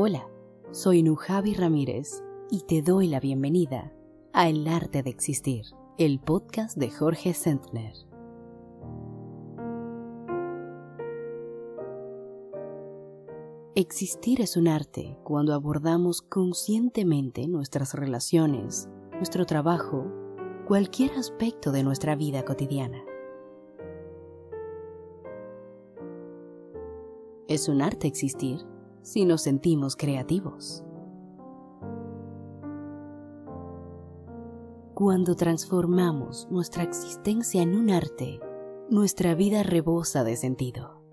Hola, soy Nujavi Ramírez y te doy la bienvenida a El Arte de Existir, el podcast de Jorge Sentner. Existir es un arte cuando abordamos conscientemente nuestras relaciones, nuestro trabajo, cualquier aspecto de nuestra vida cotidiana. Es un arte existir si nos sentimos creativos. Cuando transformamos nuestra existencia en un arte, nuestra vida rebosa de sentido.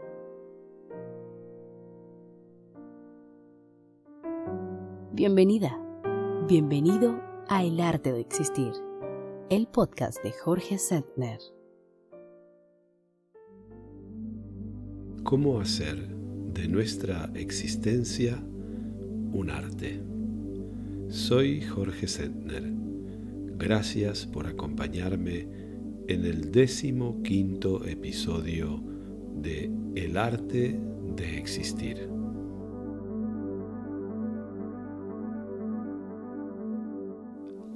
Bienvenida, bienvenido a El Arte de Existir, el podcast de Jorge Sentner. ¿Cómo hacer de nuestra existencia un arte? Soy Jorge Sentner. Gracias por acompañarme en el 15º episodio de El Arte de Existir.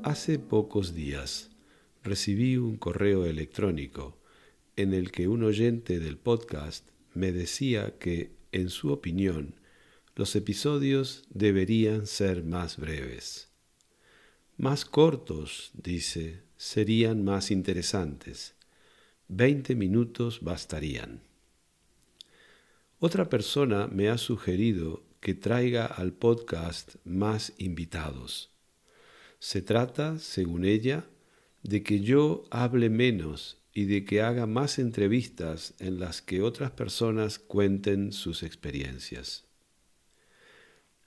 Hace pocos días recibí un correo electrónico en el que un oyente del podcast me decía que, en su opinión, los episodios deberían ser más breves. Más cortos, dice, serían más interesantes. 20 minutos bastarían. Otra persona me ha sugerido que traiga al podcast más invitados. Se trata, según ella, de que yo hable menos y de que haga más entrevistas en las que otras personas cuenten sus experiencias.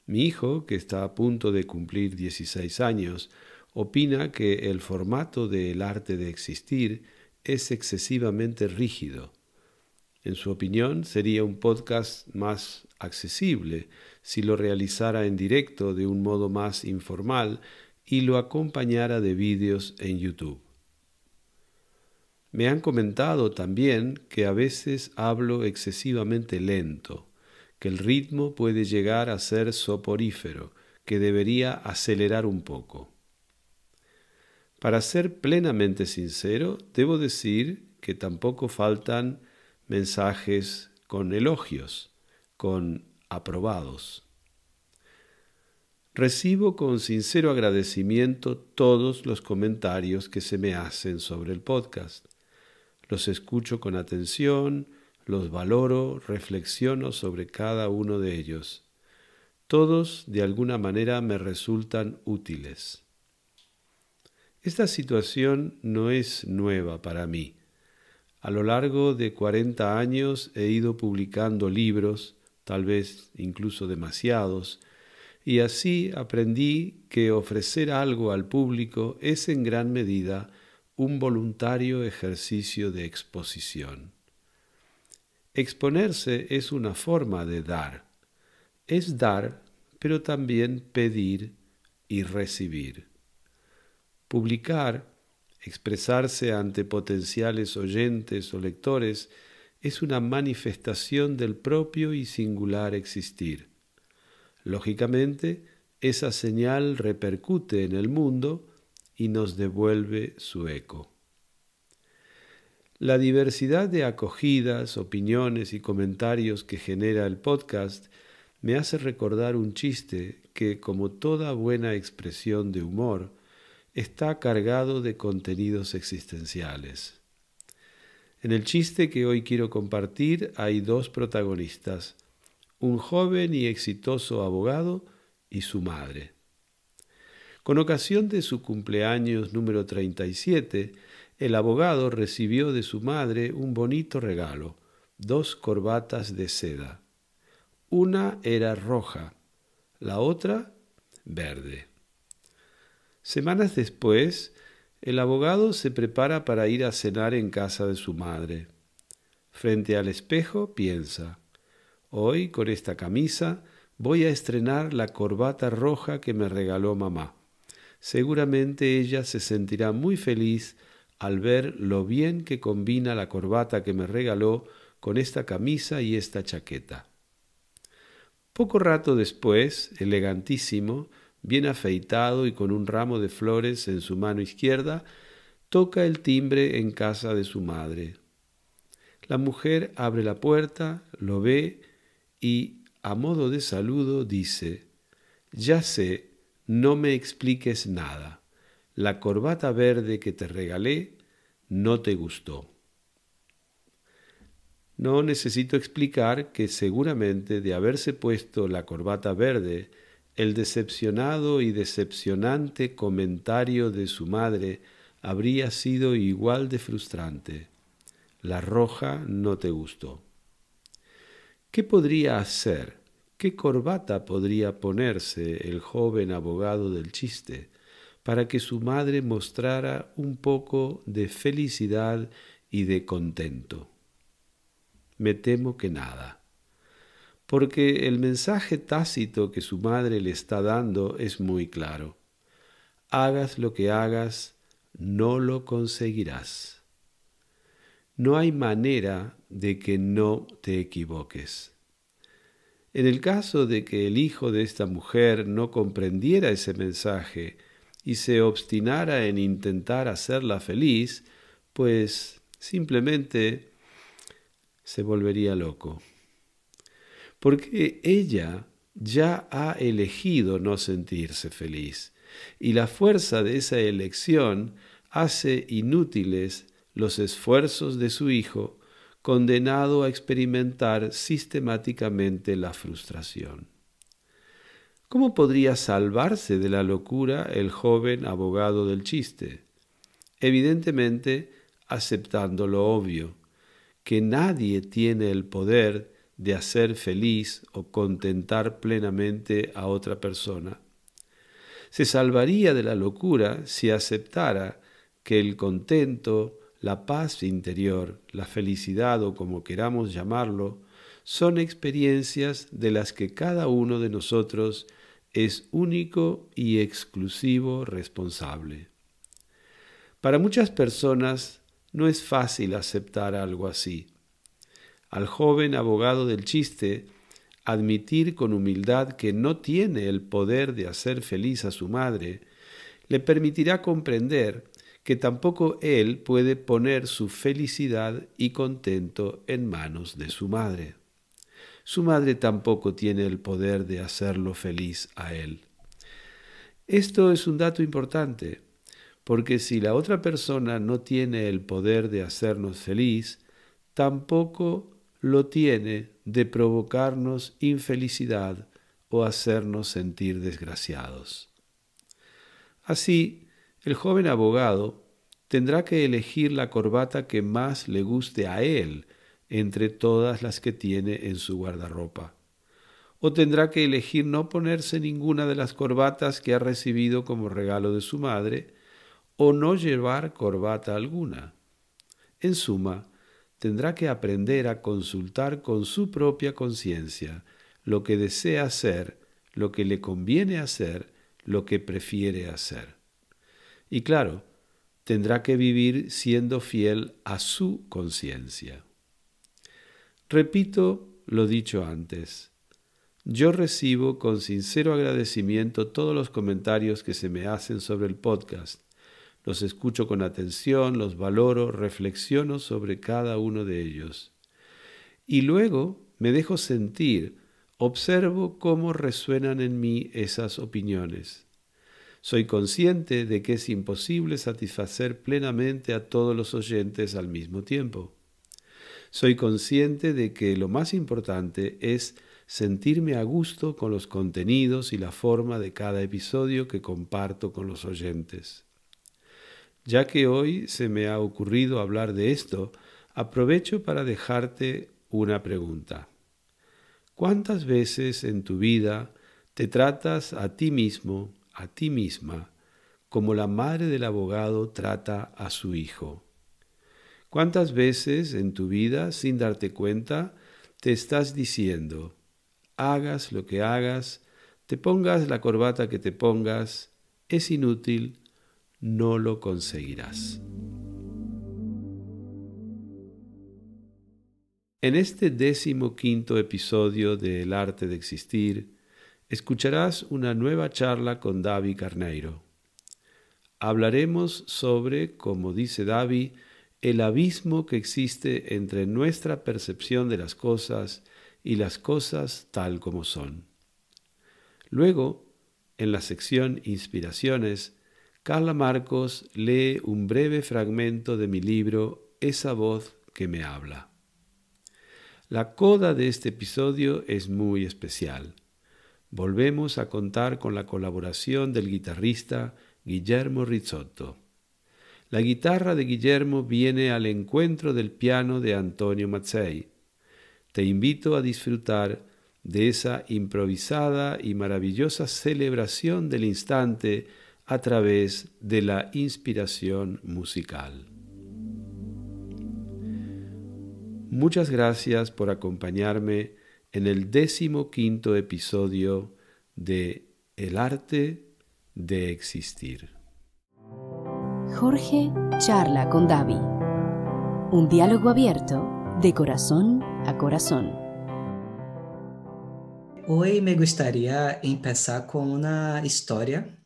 Mi hijo, que está a punto de cumplir 16 años, opina que el formato de El Arte de Existir es excesivamente rígido. En su opinión, sería un podcast más accesible si lo realizara en directo de un modo más informal y lo acompañara de vídeos en YouTube. Me han comentado también que a veces hablo excesivamente lento, que el ritmo puede llegar a ser soporífero, que debería acelerar un poco. Para ser plenamente sincero, debo decir que tampoco faltan mensajes con elogios, con aprobados. Recibo con sincero agradecimiento todos los comentarios que se me hacen sobre el podcast. Los escucho con atención, los valoro, reflexiono sobre cada uno de ellos. Todos, de alguna manera, me resultan útiles. Esta situación no es nueva para mí. A lo largo de 40 años he ido publicando libros, tal vez incluso demasiados, y así aprendí que ofrecer algo al público es en gran medida un voluntario ejercicio de exposición. Exponerse es una forma de dar. Es dar, pero también pedir y recibir. Publicar, expresarse ante potenciales oyentes o lectores, es una manifestación del propio y singular existir. Lógicamente, esa señal repercute en el mundo y nos devuelve su eco. La diversidad de acogidas, opiniones y comentarios que genera el podcast me hace recordar un chiste que, como toda buena expresión de humor, está cargado de contenidos existenciales. En el chiste que hoy quiero compartir hay dos protagonistas, un joven y exitoso abogado y su madre. Con ocasión de su cumpleaños número 37, el abogado recibió de su madre un bonito regalo, 2 corbatas de seda. Una era roja, la otra verde. Semanas después, el abogado se prepara para ir a cenar en casa de su madre. Frente al espejo piensa: hoy, con esta camisa, voy a estrenar la corbata roja que me regaló mamá. Seguramente ella se sentirá muy feliz al ver lo bien que combina la corbata que me regaló con esta camisa y esta chaqueta. Poco rato después, elegantísimo, bien afeitado y con un ramo de flores en su mano izquierda, toca el timbre en casa de su madre. La mujer abre la puerta, lo ve y, a modo de saludo, dice: «Ya sé, no me expliques nada. La corbata verde que te regalé no te gustó». No necesito explicar que seguramente de haberse puesto la corbata verde, el decepcionado y decepcionante comentario de su madre habría sido igual de frustrante. La roja no te gustó. ¿Qué podría hacer? ¿Qué corbata podría ponerse el joven abogado del chiste para que su madre mostrara un poco de felicidad y de contento? Me temo que nada, porque el mensaje tácito que su madre le está dando es muy claro. Hagas lo que hagas, no lo conseguirás. No hay manera de que no te equivoques. En el caso de que el hijo de esta mujer no comprendiera ese mensaje y se obstinara en intentar hacerla feliz, pues simplemente se volvería loco. Porque ella ya ha elegido no sentirse feliz, y la fuerza de esa elección hace inútiles los esfuerzos de su hijo, condenado a experimentar sistemáticamente la frustración. ¿Cómo podría salvarse de la locura el joven abogado del chiste? Evidentemente, aceptando lo obvio, que nadie tiene el poder de hacer feliz o contentar plenamente a otra persona. Se salvaría de la locura si aceptara que el contento, la paz interior, la felicidad o como queramos llamarlo, son experiencias de las que cada uno de nosotros es único y exclusivo responsable. Para muchas personas no es fácil aceptar algo así. Al joven abogado del chiste, admitir con humildad que no tiene el poder de hacer feliz a su madre, le permitirá comprender que tampoco él puede poner su felicidad y contento en manos de su madre. Su madre tampoco tiene el poder de hacerlo feliz a él. Esto es un dato importante, porque si la otra persona no tiene el poder de hacernos feliz, tampoco lo tiene de provocarnos infelicidad o hacernos sentir desgraciados. Así, el joven abogado tendrá que elegir la corbata que más le guste a él entre todas las que tiene en su guardarropa. O tendrá que elegir no ponerse ninguna de las corbatas que ha recibido como regalo de su madre, o no llevar corbata alguna. En suma, tendrá que aprender a consultar con su propia conciencia lo que desea hacer, lo que le conviene hacer, lo que prefiere hacer. Y claro, tendrá que vivir siendo fiel a su conciencia. Repito lo dicho antes. Yo recibo con sincero agradecimiento todos los comentarios que se me hacen sobre el podcast. Los escucho con atención, los valoro, reflexiono sobre cada uno de ellos. Y luego me dejo sentir, observo cómo resuenan en mí esas opiniones. Soy consciente de que es imposible satisfacer plenamente a todos los oyentes al mismo tiempo. Soy consciente de que lo más importante es sentirme a gusto con los contenidos y la forma de cada episodio que comparto con los oyentes. Ya que hoy se me ha ocurrido hablar de esto, aprovecho para dejarte una pregunta. ¿Cuántas veces en tu vida te tratas a ti mismo, a ti misma, como la madre del abogado trata a su hijo? ¿Cuántas veces en tu vida, sin darte cuenta, te estás diciendo, hagas lo que hagas, te pongas la corbata que te pongas, es inútil, no lo conseguirás? En este 15º episodio de El arte de existir, escucharás una nueva charla con Davi Carneiro. Hablaremos sobre, como dice Davi, el abismo que existe entre nuestra percepción de las cosas y las cosas tal como son. Luego, en la sección Inspiraciones, Carla Marcos lee un breve fragmento de mi libro Esa voz que me habla. La coda de este episodio es muy especial. Volvemos a contar con la colaboración del guitarrista Guillermo Rizzotto. La guitarra de Guillermo viene al encuentro del piano de Antonio Mazzei. Te invito a disfrutar de esa improvisada y maravillosa celebración del instante a través de la inspiración musical. Muchas gracias por acompañarme en el 15º episodio de El arte de existir. Jorge charla con Davi. Un diálogo abierto de corazón a corazón. Hoy me gustaría empezar con una historia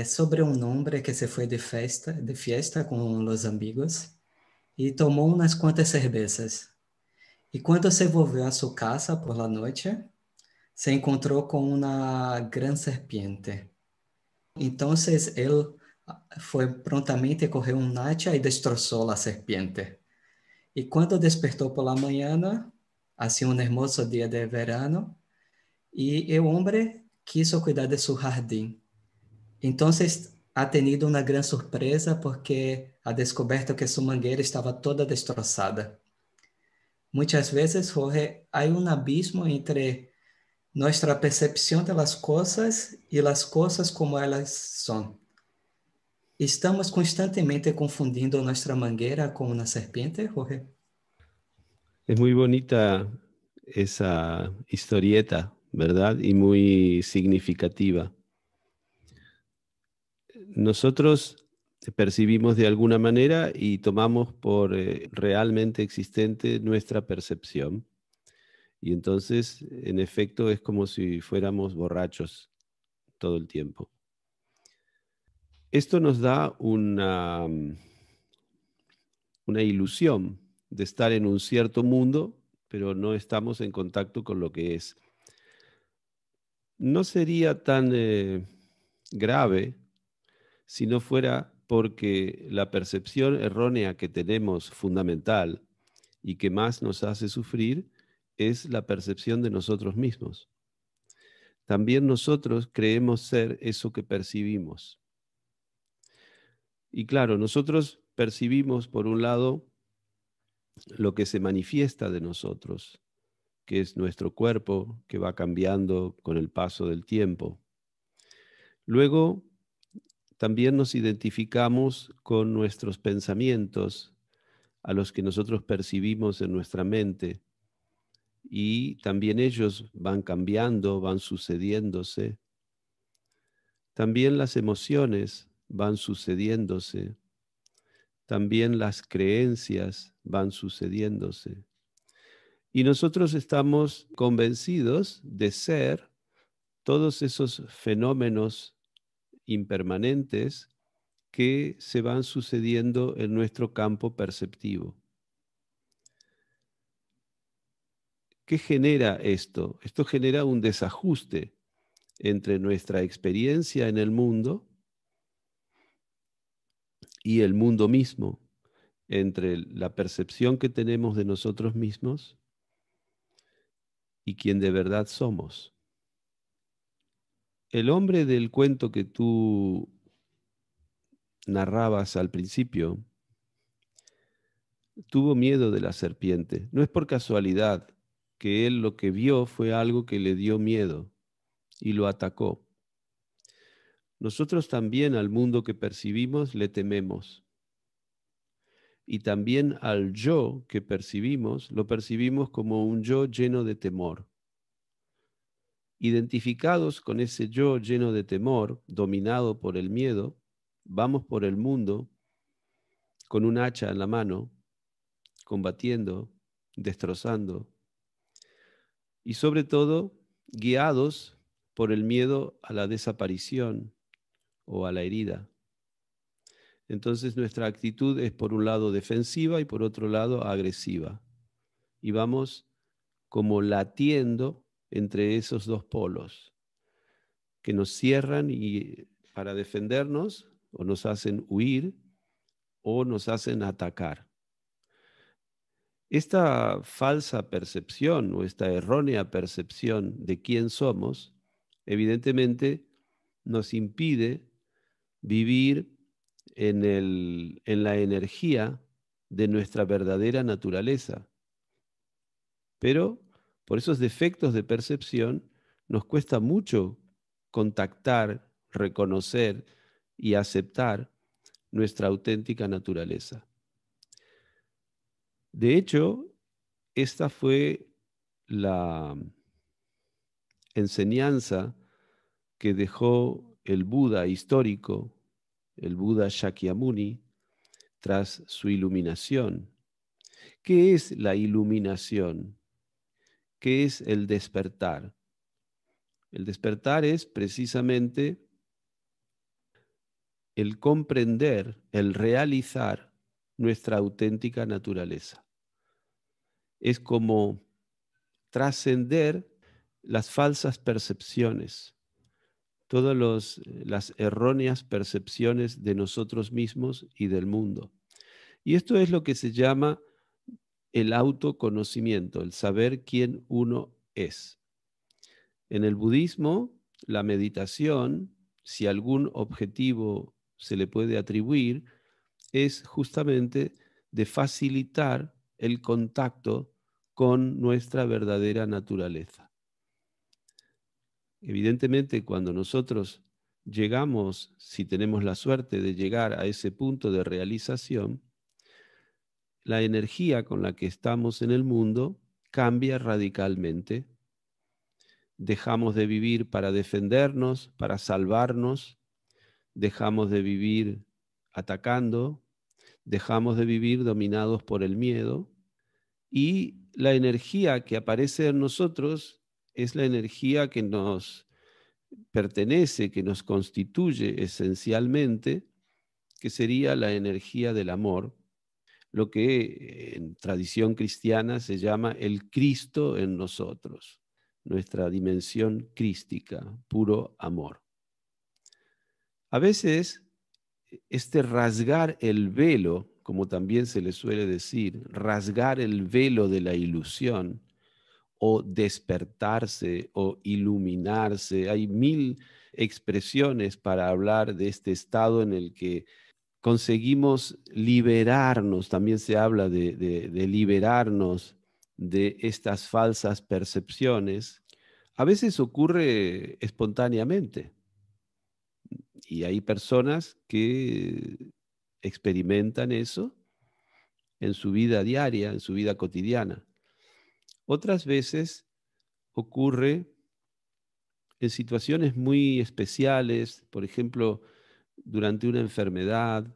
sobre un hombre que se fue de fiesta con los amigos y tomó unas cuantas cervezas. Y cuando se volvió a su casa por la noche, se encontró con una gran serpiente. Entonces él fue prontamente, cogió un hacha y destrozó la serpiente. Y cuando despertó por la mañana, hacía un hermoso día de verano, y el hombre quiso cuidar de su jardín. Entonces ha tenido una gran sorpresa porque ha descubierto que su manguera estaba toda destrozada. Muchas veces, Jorge, hay un abismo entre nuestra percepción de las cosas y las cosas como elas son. ¿Estamos constantemente confundindo nuestra manguera con una serpiente, Jorge? Es muy bonita esa historieta, ¿verdad? Y muy significativa. Nosotros percibimos de alguna manera y tomamos por realmente existente nuestra percepción. Y entonces, en efecto, es como si fuéramos borrachos todo el tiempo. Esto nos da una ilusión de estar en un cierto mundo, pero no estamos en contacto con lo que es. No sería tan grave si no fuera porque la percepción errónea que tenemos fundamental y que más nos hace sufrir es la percepción de nosotros mismos. También nosotros creemos ser eso que percibimos. Y claro, nosotros percibimos, por un lado, lo que se manifiesta de nosotros, que es nuestro cuerpo, que va cambiando con el paso del tiempo. Luego, también nos identificamos con nuestros pensamientos, a los que nosotros percibimos en nuestra mente, y también ellos van cambiando, van sucediéndose. También las emociones van sucediéndose. También las creencias van sucediéndose. Y nosotros estamos convencidos de ser todos esos fenómenos impermanentes que se van sucediendo en nuestro campo perceptivo. ¿Qué genera esto? Esto genera un desajuste entre nuestra experiencia en el mundo y el mundo mismo, entre la percepción que tenemos de nosotros mismos y quién de verdad somos. El hombre del cuento que tú narrabas al principio tuvo miedo de la serpiente. No es por casualidad que él lo que vio fue algo que le dio miedo y lo atacó. Nosotros también al mundo que percibimos le tememos. Y también al yo que percibimos, lo percibimos como un yo lleno de temor. Identificados con ese yo lleno de temor, dominado por el miedo, vamos por el mundo con un hacha en la mano, combatiendo, destrozando. Y sobre todo, guiados por el miedo a la desaparición o a la herida. Entonces nuestra actitud es por un lado defensiva y por otro lado agresiva. Y vamos como latiendo entre esos dos polos que nos cierran y para defendernos o nos hacen huir o nos hacen atacar. Esta falsa percepción o esta errónea percepción de quién somos, evidentemente nos impide vivir en la energía de nuestra verdadera naturaleza. Pero por esos defectos de percepción nos cuesta mucho contactar, reconocer y aceptar nuestra auténtica naturaleza. De hecho, esta fue la enseñanza que dejó el Buda histórico, el Buda Shakyamuni, tras su iluminación. ¿Qué es la iluminación? ¿Qué es el despertar? El despertar es precisamente el comprender, el realizar nuestra auténtica naturaleza. Es como trascender las falsas percepciones, todas las erróneas percepciones de nosotros mismos y del mundo. Y esto es lo que se llama el autoconocimiento, el saber quién uno es. En el budismo, la meditación, si algún objetivo se le puede atribuir, es justamente de facilitar el contacto con nuestra verdadera naturaleza. Evidentemente, cuando nosotros llegamos, si tenemos la suerte de llegar a ese punto de realización, la energía con la que estamos en el mundo cambia radicalmente. Dejamos de vivir para defendernos, para salvarnos, dejamos de vivir atacando, dejamos de vivir dominados por el miedo y la energía que aparece en nosotros es la energía que nos pertenece, que nos constituye esencialmente, que sería la energía del amor, lo que en tradición cristiana se llama el Cristo en nosotros, nuestra dimensión crística, puro amor. A veces, este rasgar el velo, como también se le suele decir, rasgar el velo de la ilusión, o despertarse, o iluminarse, hay mil expresiones para hablar de este estado en el que conseguimos liberarnos, también se habla de liberarnos de estas falsas percepciones. A veces ocurre espontáneamente y hay personas que experimentan eso en su vida diaria, en su vida cotidiana. Otras veces ocurre en situaciones muy especiales, por ejemplo, durante una enfermedad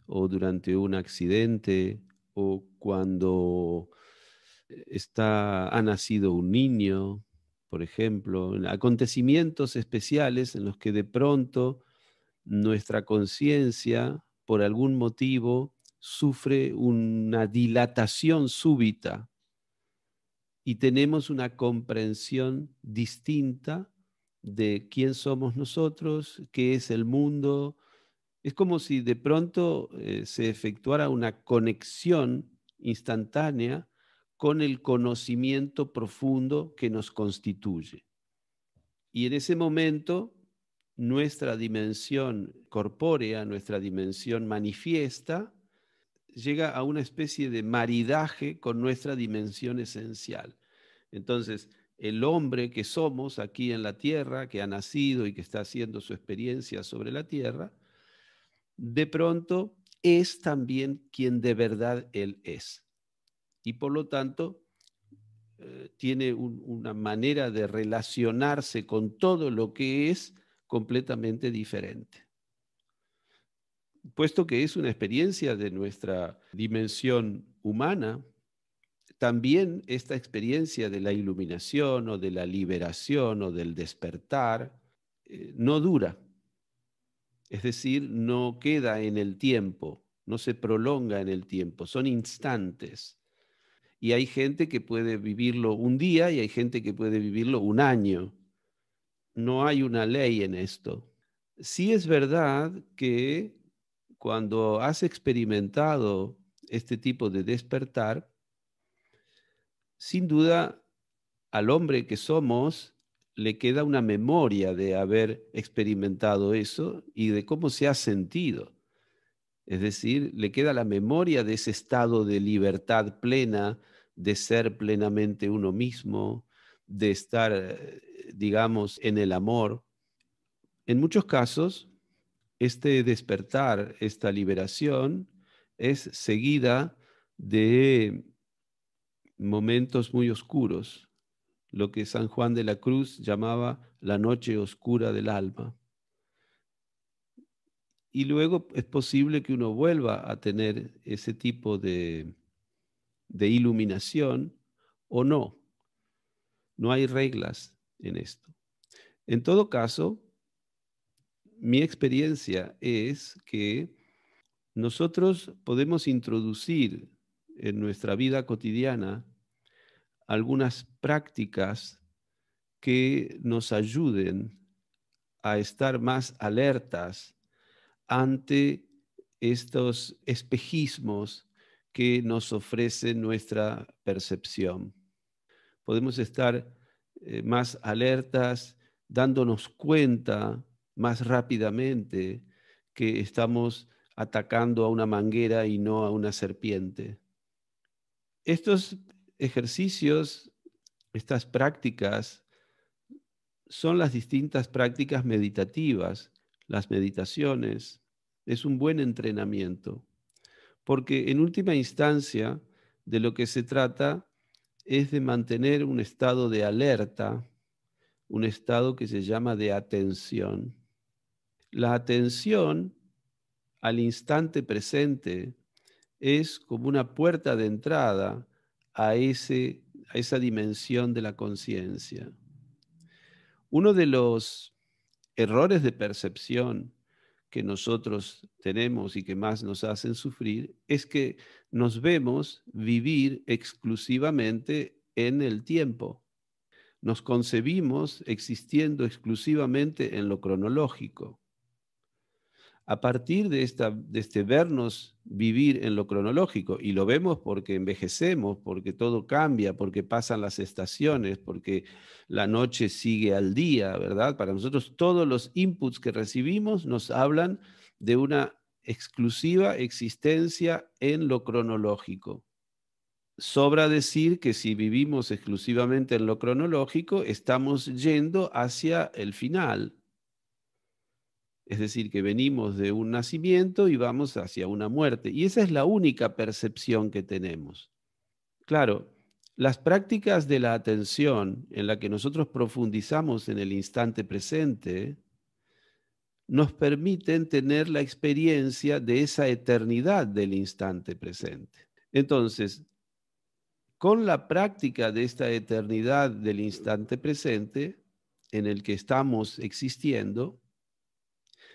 o durante un accidente o cuando ha nacido un niño, por ejemplo, en acontecimientos especiales en los que de pronto nuestra conciencia, por algún motivo, sufre una dilatación súbita y tenemos una comprensión distinta de quién somos nosotros, qué es el mundo. Es como si de pronto se efectuara una conexión instantánea con el conocimiento profundo que nos constituye. Y en ese momento, nuestra dimensión corpórea, nuestra dimensión manifiesta, llega a una especie de maridaje con nuestra dimensión esencial. Entonces, el hombre que somos aquí en la tierra, que ha nacido y que está haciendo su experiencia sobre la tierra, de pronto es también quien de verdad él es. Y por lo tanto, tiene una manera de relacionarse con todo lo que es completamente diferente. Puesto que es una experiencia de nuestra dimensión humana, también esta experiencia de la iluminación o de la liberación o del despertar no dura, es decir, no queda en el tiempo, no se prolonga en el tiempo, son instantes. Y hay gente que puede vivirlo un día y hay gente que puede vivirlo un año. No hay una ley en esto. Sí es verdad que cuando has experimentado este tipo de despertar, sin duda al hombre que somos le queda una memoria de haber experimentado eso y de cómo se ha sentido. Es decir, le queda la memoria de ese estado de libertad plena, de ser plenamente uno mismo, de estar, digamos, en el amor. En muchos casos, este despertar, esta liberación, es seguida de momentos muy oscuros, lo que San Juan de la Cruz llamaba la noche oscura del alma. Y luego es posible que uno vuelva a tener ese tipo de iluminación o no. No hay reglas en esto. En todo caso, mi experiencia es que nosotros podemos introducir en nuestra vida cotidiana algunas prácticas que nos ayuden a estar más alertas ante estos espejismos que nos ofrece nuestra percepción. Podemos estar más alertas, dándonos cuenta más rápidamente que estamos atacando a una manguera y no a una serpiente. Estos ejercicios, estas prácticas, son las distintas prácticas meditativas. Las meditaciones es un buen entrenamiento, porque en última instancia de lo que se trata es de mantener un estado de alerta, un estado que se llama de atención. La atención al instante presente es como una puerta de entrada a esa dimensión de la conciencia. Uno de los errores de percepción que nosotros tenemos y que más nos hacen sufrir es que nos vemos vivir exclusivamente en el tiempo. Nos concebimos existiendo exclusivamente en lo cronológico. A partir de este vernos vivir en lo cronológico, y lo vemos porque envejecemos, porque todo cambia, porque pasan las estaciones, porque la noche sigue al día, ¿verdad? Para nosotros todos los inputs que recibimos nos hablan de una exclusiva existencia en lo cronológico. Sobra decir que si vivimos exclusivamente en lo cronológico, estamos yendo hacia el final. Es decir, que venimos de un nacimiento y vamos hacia una muerte. Y esa es la única percepción que tenemos. Claro, las prácticas de la atención en la que nosotros profundizamos en el instante presente nos permiten tener la experiencia de esa eternidad del instante presente. Entonces, con la práctica de esta eternidad del instante presente en el que estamos existiendo,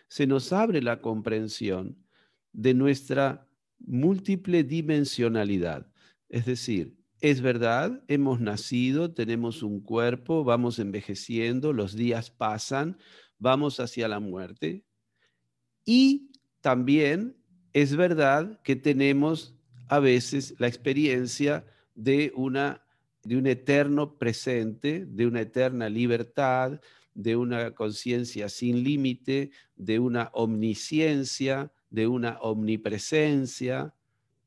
se nos abre la comprensión de nuestra múltiple dimensionalidad. Es decir, es verdad, hemos nacido, tenemos un cuerpo, vamos envejeciendo, los días pasan, vamos hacia la muerte. Y también es verdad que tenemos a veces la experiencia de un eterno presente, de una eterna libertad, de una conciencia sin límite, de una omnisciencia, de una omnipresencia.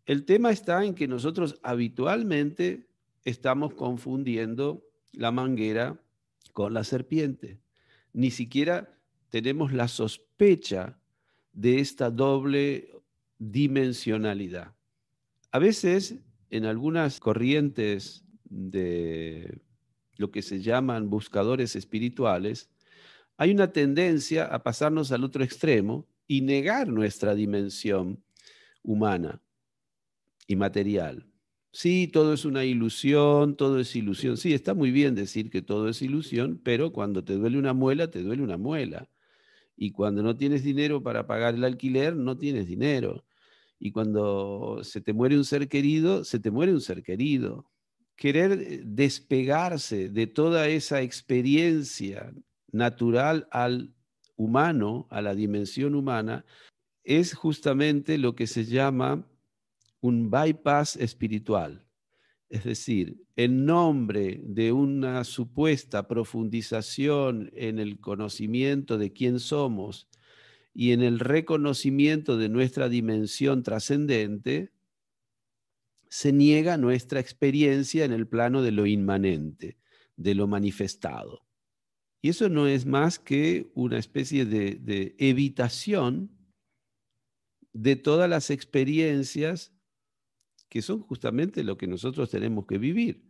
El tema está en que nosotros habitualmente estamos confundiendo la manguera con la serpiente. Ni siquiera tenemos la sospecha de esta doble dimensionalidad. A veces, en algunas corrientes de lo que se llaman buscadores espirituales, hay una tendencia a pasarnos al otro extremo y negar nuestra dimensión humana y material. Sí, todo es una ilusión, todo es ilusión. Sí, está muy bien decir que todo es ilusión, pero cuando te duele una muela, te duele una muela. Y cuando no tienes dinero para pagar el alquiler, no tienes dinero. Y cuando se te muere un ser querido, se te muere un ser querido. Querer despegarse de toda esa experiencia natural al humano, a la dimensión humana, es justamente lo que se llama un bypass espiritual. Es decir, en nombre de una supuesta profundización en el conocimiento de quién somos y en el reconocimiento de nuestra dimensión trascendente, se niega nuestra experiencia en el plano de lo inmanente, de lo manifestado. Y eso no es más que una especie de evitación de todas las experiencias que son justamente lo que nosotros tenemos que vivir.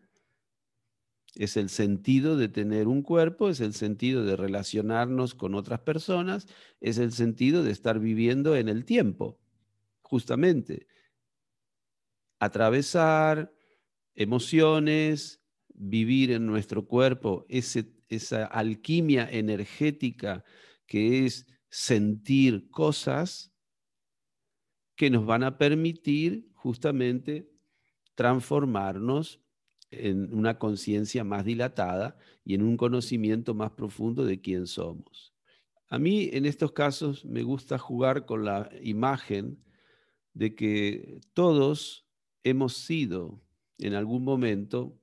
Es el sentido de tener un cuerpo, es el sentido de relacionarnos con otras personas, es el sentido de estar viviendo en el tiempo, justamente. Atravesar emociones, vivir en nuestro cuerpo esa alquimia energética que es sentir cosas que nos van a permitir justamente transformarnos en una conciencia más dilatada y en un conocimiento más profundo de quién somos. A mí en estos casos me gusta jugar con la imagen de que todos hemos sido en algún momento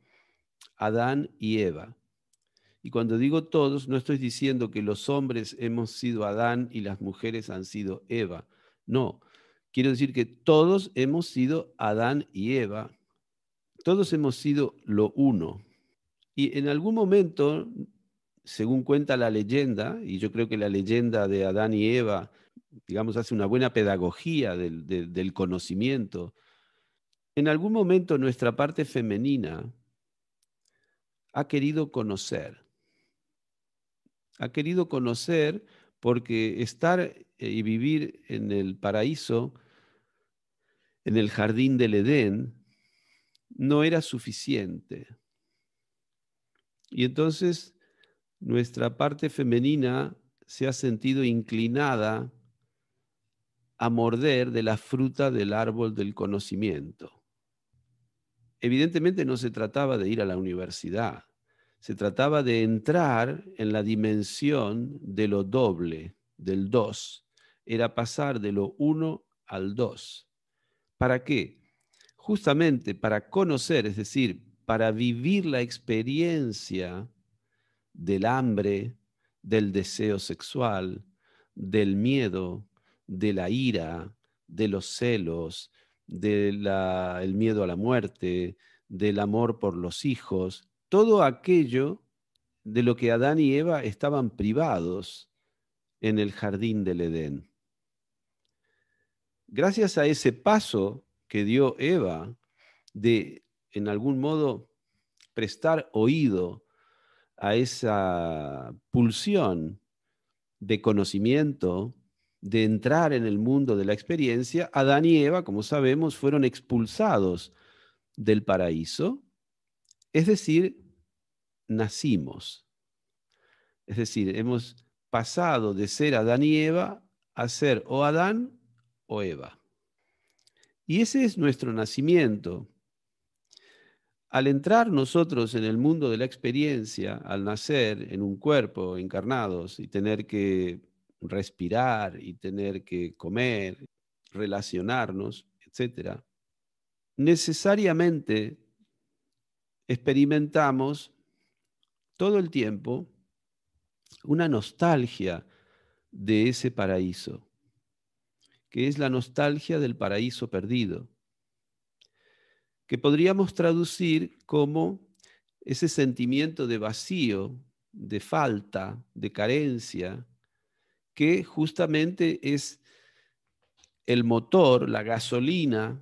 Adán y Eva. Y cuando digo todos, no estoy diciendo que los hombres hemos sido Adán y las mujeres han sido Eva. No, quiero decir que todos hemos sido Adán y Eva. Todos hemos sido lo uno. Y en algún momento, según cuenta la leyenda, y yo creo que la leyenda de Adán y Eva, digamos, hace una buena pedagogía del conocimiento, en algún momento nuestra parte femenina ha querido conocer. Ha querido conocer porque estar y vivir en el paraíso, en el jardín del Edén, no era suficiente. Y entonces nuestra parte femenina se ha sentido inclinada a morder de la fruta del árbol del conocimiento. Evidentemente no se trataba de ir a la universidad, se trataba de entrar en la dimensión de lo doble, del dos. Era pasar de lo uno al dos. ¿Para qué? Justamente para conocer, es decir, para vivir la experiencia del hambre, del deseo sexual, del miedo, de la ira, de los celos, del miedo a la muerte, del amor por los hijos, todo aquello de lo que Adán y Eva estaban privados en el jardín del Edén. Gracias a ese paso que dio Eva de, en algún modo, prestar oído a esa pulsión de conocimiento, de entrar en el mundo de la experiencia, Adán y Eva, como sabemos, fueron expulsados del paraíso, es decir, nacimos. Es decir, hemos pasado de ser Adán y Eva a ser o Adán o Eva. Y ese es nuestro nacimiento. Al entrar nosotros en el mundo de la experiencia, al nacer en un cuerpo encarnados y tener que respirar y tener que comer, relacionarnos, etc., necesariamente experimentamos todo el tiempo una nostalgia de ese paraíso, que es la nostalgia del paraíso perdido, que podríamos traducir como ese sentimiento de vacío, de falta, de carencia, que justamente es el motor, la gasolina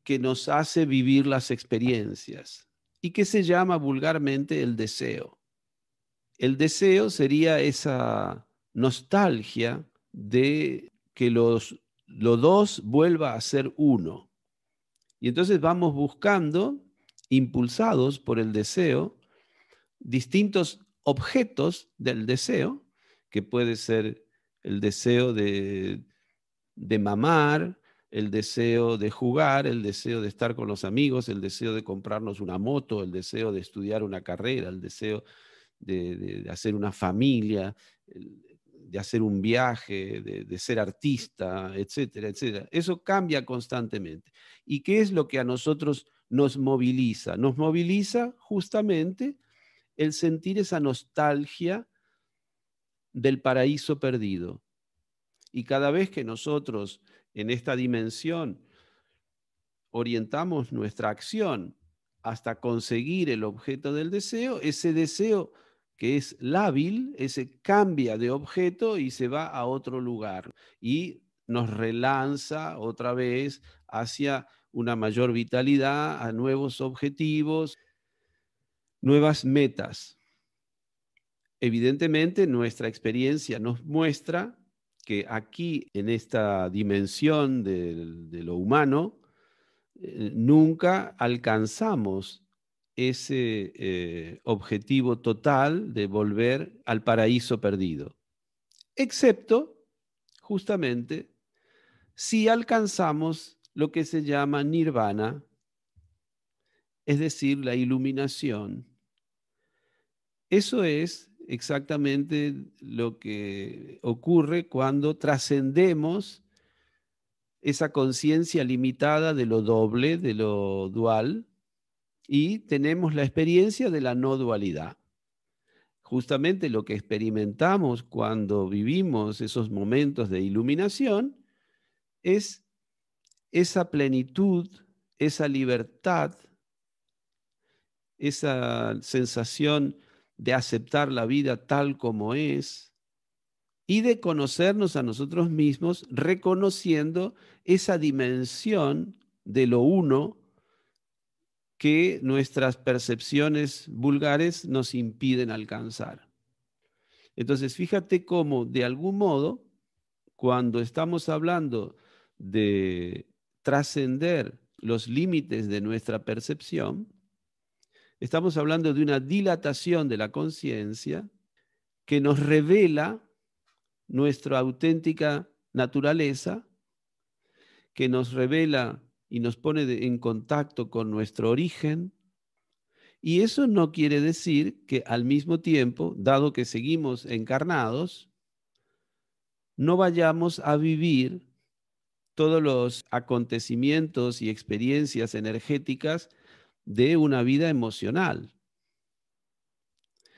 que nos hace vivir las experiencias y que se llama vulgarmente el deseo. El deseo sería esa nostalgia de que lo dos vuelva a ser uno. Y entonces vamos buscando, impulsados por el deseo, distintos objetos del deseo, que puede ser el deseo de mamar, el deseo de jugar, el deseo de estar con los amigos, el deseo de comprarnos una moto, el deseo de estudiar una carrera, el deseo de hacer una familia, de hacer un viaje, de ser artista, etcétera, etcétera. Eso cambia constantemente. ¿Y qué es lo que a nosotros nos moviliza? Nos moviliza justamente el sentir esa nostalgia del paraíso perdido. Y cada vez que nosotros en esta dimensión orientamos nuestra acción hasta conseguir el objeto del deseo, ese deseo que es lábil, ese cambia de objeto y se va a otro lugar y nos relanza otra vez hacia una mayor vitalidad, a nuevos objetivos, nuevas metas. Evidentemente, nuestra experiencia nos muestra que aquí, en esta dimensión de lo humano, nunca alcanzamos ese objetivo total de volver al paraíso perdido, excepto justamente si alcanzamos lo que se llama nirvana, es decir, la iluminación. Eso es exactamente lo que ocurre cuando trascendemos esa conciencia limitada de lo doble, de lo dual, y tenemos la experiencia de la no dualidad. Justamente lo que experimentamos cuando vivimos esos momentos de iluminación es esa plenitud, esa libertad, esa sensación de aceptar la vida tal como es y de conocernos a nosotros mismos reconociendo esa dimensión de lo uno que nuestras percepciones vulgares nos impiden alcanzar. Entonces, fíjate cómo, de algún modo, cuando estamos hablando de trascender los límites de nuestra percepción, estamos hablando de una dilatación de la conciencia que nos revela nuestra auténtica naturaleza, que nos revela y nos pone en contacto con nuestro origen. Y eso no quiere decir que al mismo tiempo, dado que seguimos encarnados, no vayamos a vivir todos los acontecimientos y experiencias energéticas de una vida emocional.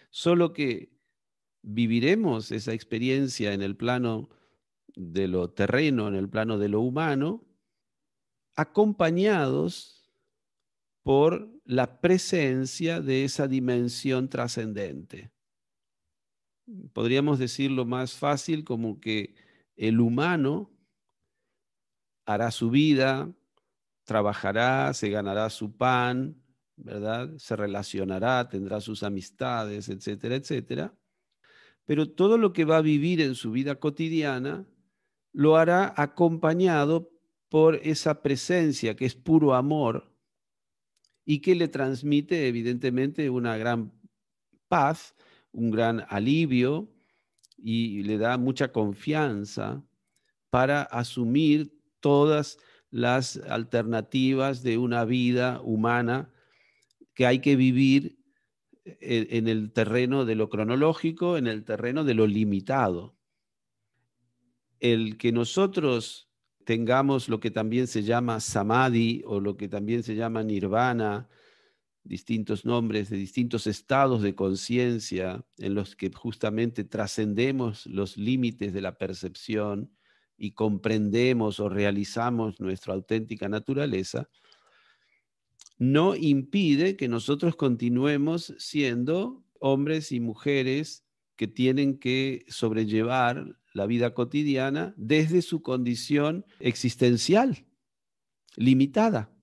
Solo que viviremos esa experiencia en el plano de lo terreno, en el plano de lo humano, acompañados por la presencia de esa dimensión trascendente. Podríamos decirlo más fácil como que el humano hará su vida, trabajará, se ganará su pan, ¿verdad? Se relacionará, tendrá sus amistades, etcétera, etcétera. Pero todo lo que va a vivir en su vida cotidiana lo hará acompañado por esa presencia que es puro amor y que le transmite evidentemente una gran paz, un gran alivio y le da mucha confianza para asumir todas las alternativas de una vida humana que hay que vivir en el terreno de lo cronológico, en el terreno de lo limitado. El que nosotros tengamos lo que también se llama samadhi o lo que también se llama nirvana, distintos nombres de distintos estados de conciencia en los que justamente trascendemos los límites de la percepción y comprendemos o realizamos nuestra auténtica naturaleza, no impide que nosotros continuemos siendo hombres y mujeres que tienen que sobrellevar la vida cotidiana desde su condición existencial, limitada.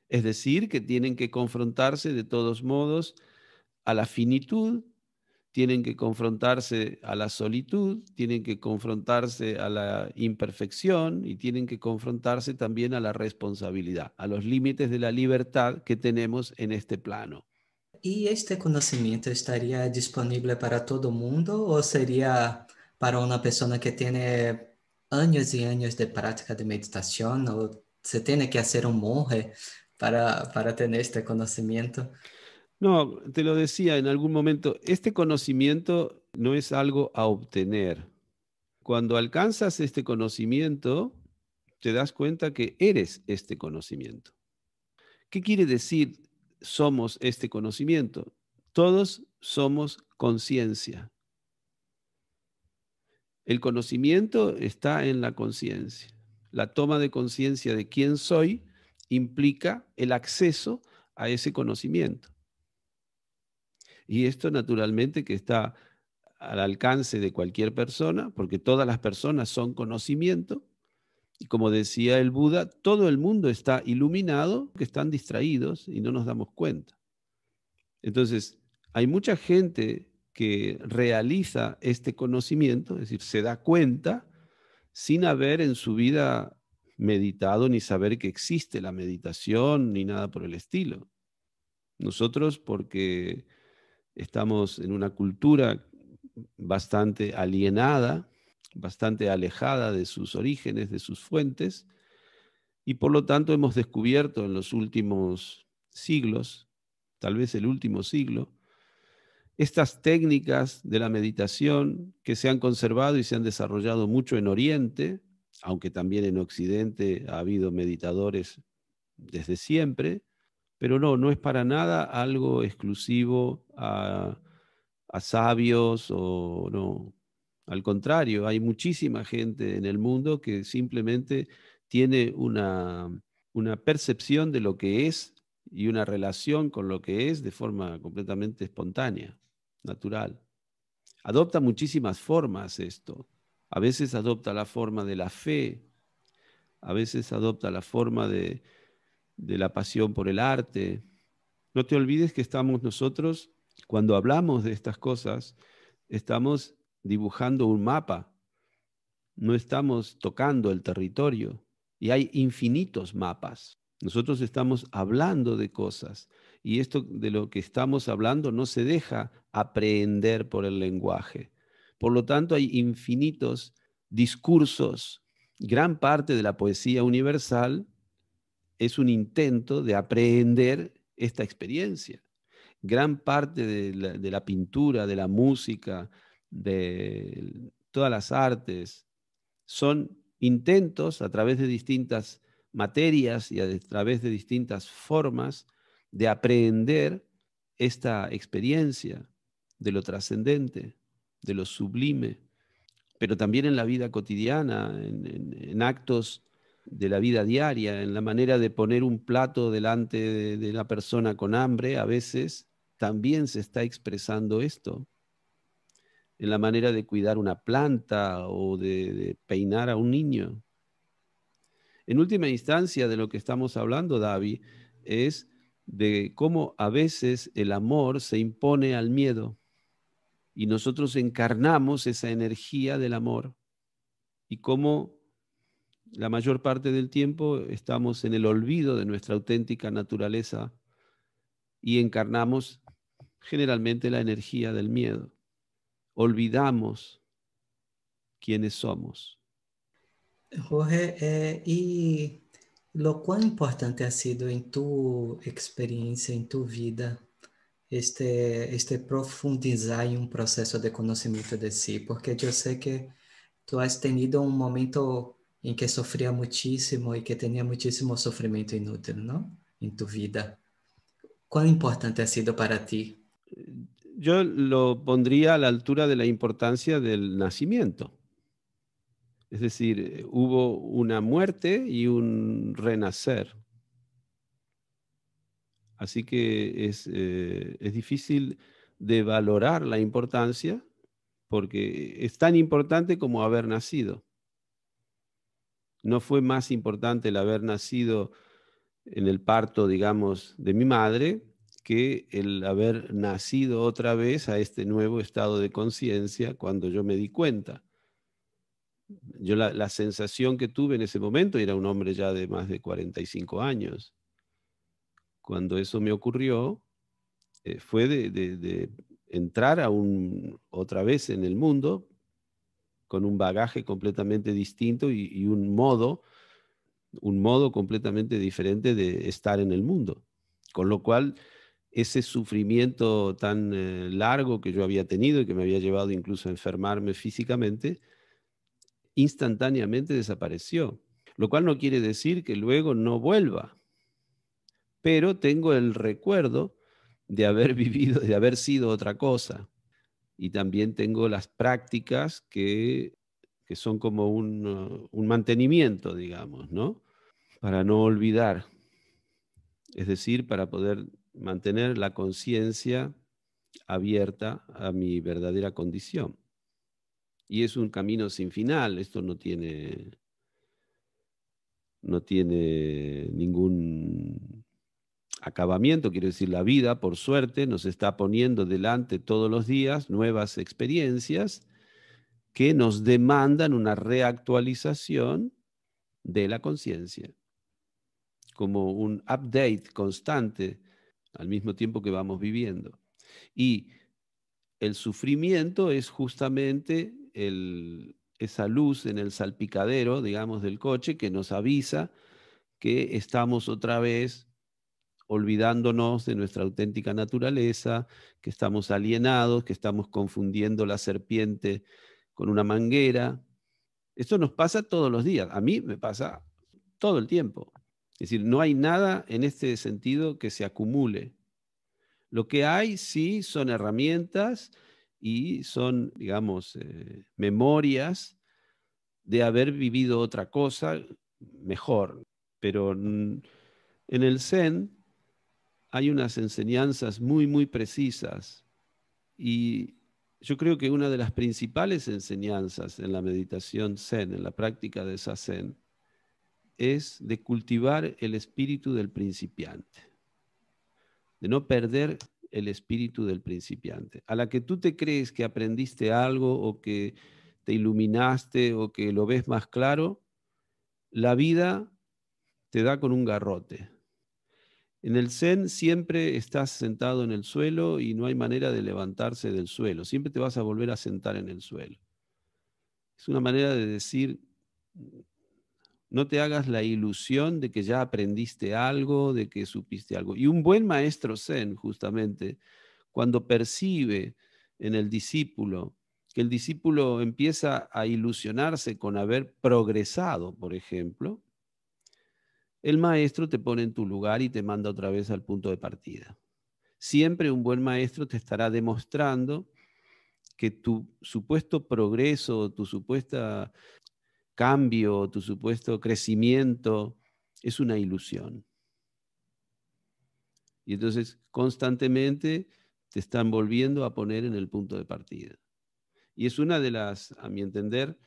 Es decir, que tienen que confrontarse de todos modos a la finitud, tienen que confrontarse a la solitud, tienen que confrontarse a la imperfección y tienen que confrontarse también a la responsabilidad, a los límites de la libertad que tenemos en este plano. ¿Y este conocimiento estaría disponible para todo mundo o sería para una persona que tiene años y años de práctica de meditación o se tiene que hacer un monje para tener este conocimiento? No, te lo decía en algún momento, este conocimiento no es algo a obtener. Cuando alcanzas este conocimiento, te das cuenta que eres este conocimiento. ¿Qué quiere decir somos este conocimiento? Todos somos conciencia. El conocimiento está en la conciencia. La toma de conciencia de quién soy implica el acceso a ese conocimiento. Y esto naturalmente que está al alcance de cualquier persona, porque todas las personas son conocimiento. Y como decía el Buda, todo el mundo está iluminado, que están distraídos y no nos damos cuenta. Entonces, hay mucha gente que realiza este conocimiento, es decir, se da cuenta sin haber en su vida meditado ni saber que existe la meditación ni nada por el estilo. Nosotros, porque estamos en una cultura bastante alienada, bastante alejada de sus orígenes, de sus fuentes, y por lo tanto hemos descubierto en los últimos siglos, tal vez el último siglo, estas técnicas de la meditación que se han conservado y se han desarrollado mucho en Oriente, aunque también en Occidente ha habido meditadores desde siempre, pero no es para nada algo exclusivo a sabios o no. Al contrario, hay muchísima gente en el mundo que simplemente tiene una percepción de lo que es y una relación con lo que es de forma completamente espontánea, natural. Adopta muchísimas formas esto. A veces adopta la forma de la fe, a veces adopta la forma de la pasión por el arte. No te olvides que estamos nosotros, cuando hablamos de estas cosas, estamos dibujando un mapa, no estamos tocando el territorio y hay infinitos mapas. Nosotros estamos hablando de cosas y esto de lo que estamos hablando no se deja aprehender por el lenguaje. Por lo tanto, hay infinitos discursos. Gran parte de la poesía universal es un intento de aprehender esta experiencia. Gran parte de la pintura, de la música, de todas las artes, son intentos a través de distintas materias y a través de distintas formas de aprehender esta experiencia de lo trascendente, de lo sublime, pero también en la vida cotidiana, en actos de la vida diaria, en la manera de poner un plato delante de la persona con hambre, a veces también se está expresando esto, en la manera de cuidar una planta o de peinar a un niño. En última instancia, de lo que estamos hablando, David, es de cómo a veces el amor se impone al miedo y nosotros encarnamos esa energía del amor y cómo la mayor parte del tiempo estamos en el olvido de nuestra auténtica naturaleza y encarnamos generalmente la energía del miedo. Olvidamos quiénes somos. Jorge, ¿y lo cuán importante ha sido en tu experiencia, en tu vida, este profundizar en un proceso de conocimiento de sí? Porque yo sé que tú has tenido un momento en que sufría muchísimo y que tenía muchísimo sufrimiento inútil, ¿no? En tu vida. ¿Cuán importante ha sido para ti? Yo lo pondría a la altura de la importancia del nacimiento. Es decir, hubo una muerte y un renacer. Así que es difícil de valorar la importancia porque es tan importante como haber nacido. No fue más importante el haber nacido en el parto, digamos, de mi madre que el haber nacido otra vez a este nuevo estado de conciencia cuando yo me di cuenta. Yo la sensación que tuve en ese momento, era un hombre ya de más de 45 años, cuando eso me ocurrió, fue de entrar otra vez en el mundo con un bagaje completamente distinto y un modo completamente diferente de estar en el mundo. Con lo cual, ese sufrimiento tan largo que yo había tenido y que me había llevado incluso a enfermarme físicamente, instantáneamente desapareció. Lo cual no quiere decir que luego no vuelva, pero tengo el recuerdo de haber vivido, de haber sido otra cosa. Y también tengo las prácticas que son como un mantenimiento, digamos, ¿no? Para no olvidar, es decir, para poder mantener la conciencia abierta a mi verdadera condición. Y es un camino sin final, esto no tiene ningún acabamiento, quiero decir, la vida, por suerte, nos está poniendo delante todos los días nuevas experiencias que nos demandan una reactualización de la conciencia, como un update constante al mismo tiempo que vamos viviendo. Y el sufrimiento es justamente esa luz en el salpicadero, digamos, del coche que nos avisa que estamos otra vez olvidándonos de nuestra auténtica naturaleza, que estamos alienados, que estamos confundiendo la serpiente con una manguera. Esto nos pasa todos los días. A mí me pasa todo el tiempo. Es decir, no hay nada en este sentido que se acumule. Lo que hay sí son herramientas y son, digamos, memorias de haber vivido otra cosa mejor. Pero en el Zen hay unas enseñanzas muy, muy precisas. Y yo creo que una de las principales enseñanzas en la meditación Zen, en la práctica de Zazen, es de cultivar el espíritu del principiante, de no perder el espíritu del principiante. A la que tú te crees que aprendiste algo o que te iluminaste o que lo ves más claro, la vida te da con un garrote. En el Zen siempre estás sentado en el suelo y no hay manera de levantarse del suelo. Siempre te vas a volver a sentar en el suelo. Es una manera de decir, no te hagas la ilusión de que ya aprendiste algo, de que supiste algo. Y un buen maestro Zen, justamente, cuando percibe en el discípulo que el discípulo empieza a ilusionarse con haber progresado, por ejemplo, el maestro te pone en tu lugar y te manda otra vez al punto de partida. Siempre un buen maestro te estará demostrando que tu supuesto progreso, tu supuesta cambio, tu supuesto crecimiento es una ilusión. Y entonces constantemente te están volviendo a poner en el punto de partida. Y es una de las, a mi entender,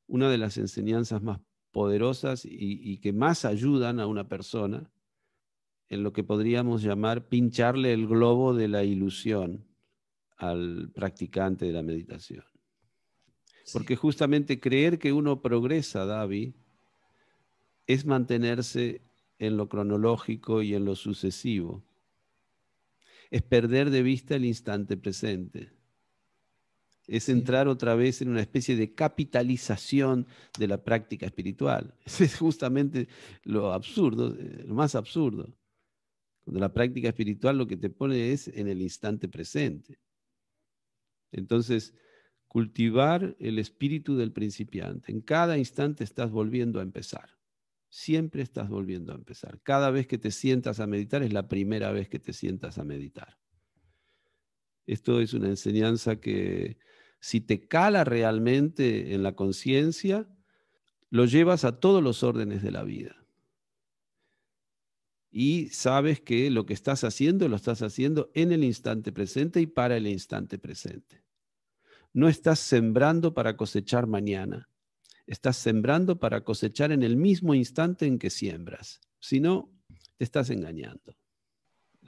una de las enseñanzas más poderosas y que más ayudan a una persona en lo que podríamos llamar pincharle el globo de la ilusión al practicante de la meditación. Sí. Porque justamente creer que uno progresa, David, es mantenerse en lo cronológico y en lo sucesivo. Es perder de vista el instante presente. Es entrar otra vez en una especie de capitalización de la práctica espiritual. Eso es justamente lo absurdo, lo más absurdo. Cuando la práctica espiritual lo que te pone es en el instante presente. Entonces, cultivar el espíritu del principiante. En cada instante estás volviendo a empezar. Siempre estás volviendo a empezar. Cada vez que te sientas a meditar es la primera vez que te sientas a meditar. Esto es una enseñanza que, si te cala realmente en la conciencia, lo llevas a todos los órdenes de la vida. Y sabes que lo que estás haciendo, lo estás haciendo en el instante presente y para el instante presente. No estás sembrando para cosechar mañana. Estás sembrando para cosechar en el mismo instante en que siembras. Si no, te estás engañando.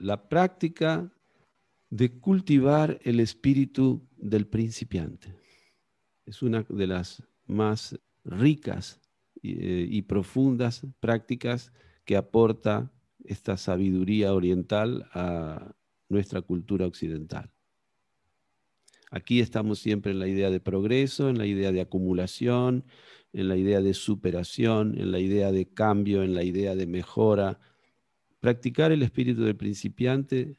la práctica de cultivar el espíritu del principiante. Es una de las más ricas y profundas prácticas que aporta esta sabiduría oriental a nuestra cultura occidental. Aquí estamos siempre en la idea de progreso, en la idea de acumulación, en la idea de superación, en la idea de cambio, en la idea de mejora. Practicar el espíritu del principiante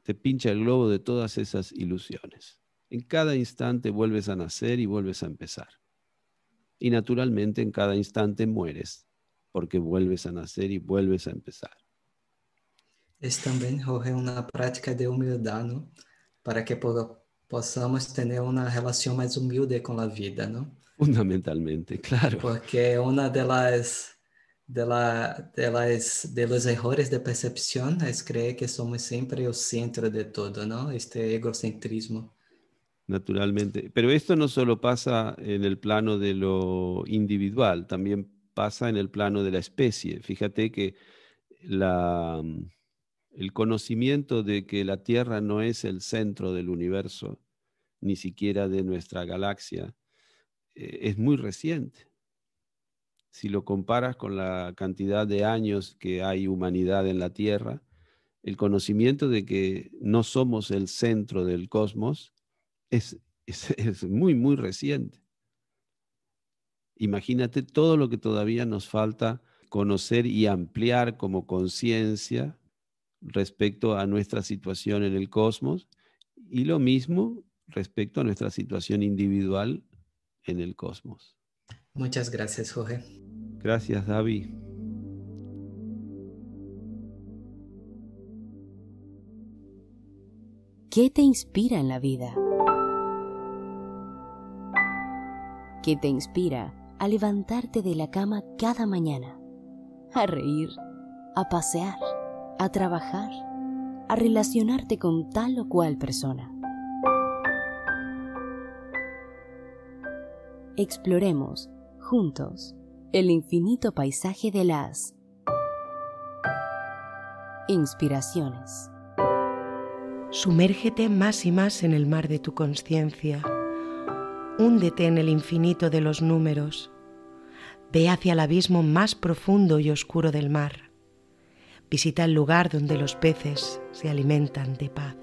te pincha el globo de todas esas ilusiones. En cada instante vuelves a nacer y vuelves a empezar. Y naturalmente en cada instante mueres, porque vuelves a nacer y vuelves a empezar. Es também, Jorge, uma prática de humildade, não? Para que possamos ter uma relação mais humilde com a vida, não? Fundamentalmente, claro. Porque una de los errores de percepción es creer que somos siempre el centro de todo, ¿no? Este egocentrismo. Naturalmente. Pero esto no solo pasa en el plano de lo individual, también pasa en el plano de la especie. Fíjate que el conocimiento de que la Tierra no es el centro del universo, ni siquiera de nuestra galaxia, es muy reciente. Si lo comparas con la cantidad de años que hay humanidad en la Tierra, el conocimiento de que no somos el centro del cosmos es muy, muy reciente. Imagínate todo lo que todavía nos falta conocer y ampliar como conciencia respecto a nuestra situación en el cosmos y lo mismo respecto a nuestra situación individual en el cosmos. Muchas gracias, Jorge. Gracias, David. ¿Qué te inspira en la vida? ¿Qué te inspira a levantarte de la cama cada mañana? A reír, a pasear, a trabajar, a relacionarte con tal o cual persona. Exploremos, juntos, el infinito paisaje de las inspiraciones. Sumérgete más y más en el mar de tu consciencia. Húndete en el infinito de los números. Ve hacia el abismo más profundo y oscuro del mar. Visita el lugar donde los peces se alimentan de paz.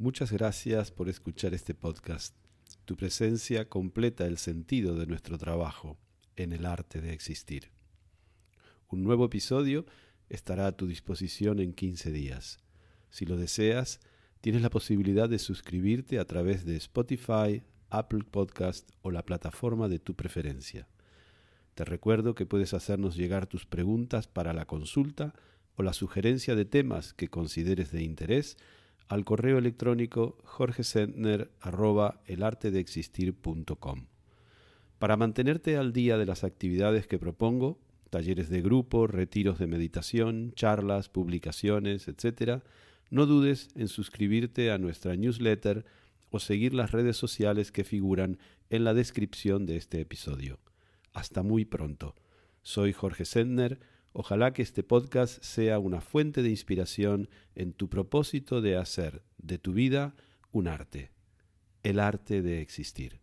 Muchas gracias por escuchar este podcast. Tu presencia completa el sentido de nuestro trabajo en el arte de existir. Un nuevo episodio estará a tu disposición en 15 días. Si lo deseas, tienes la posibilidad de suscribirte a través de Spotify, Apple Podcast o la plataforma de tu preferencia. Te recuerdo que puedes hacernos llegar tus preguntas para la consulta o la sugerencia de temas que consideres de interés al correo electrónico jorgesentner@elartedeexistir.com. Para mantenerte al día de las actividades que propongo, talleres de grupo, retiros de meditación, charlas, publicaciones, etc., no dudes en suscribirte a nuestra newsletter o seguir las redes sociales que figuran en la descripción de este episodio. Hasta muy pronto. Soy Jorge Sentner. Ojalá que este podcast sea una fuente de inspiración en tu propósito de hacer de tu vida un arte, el arte de existir.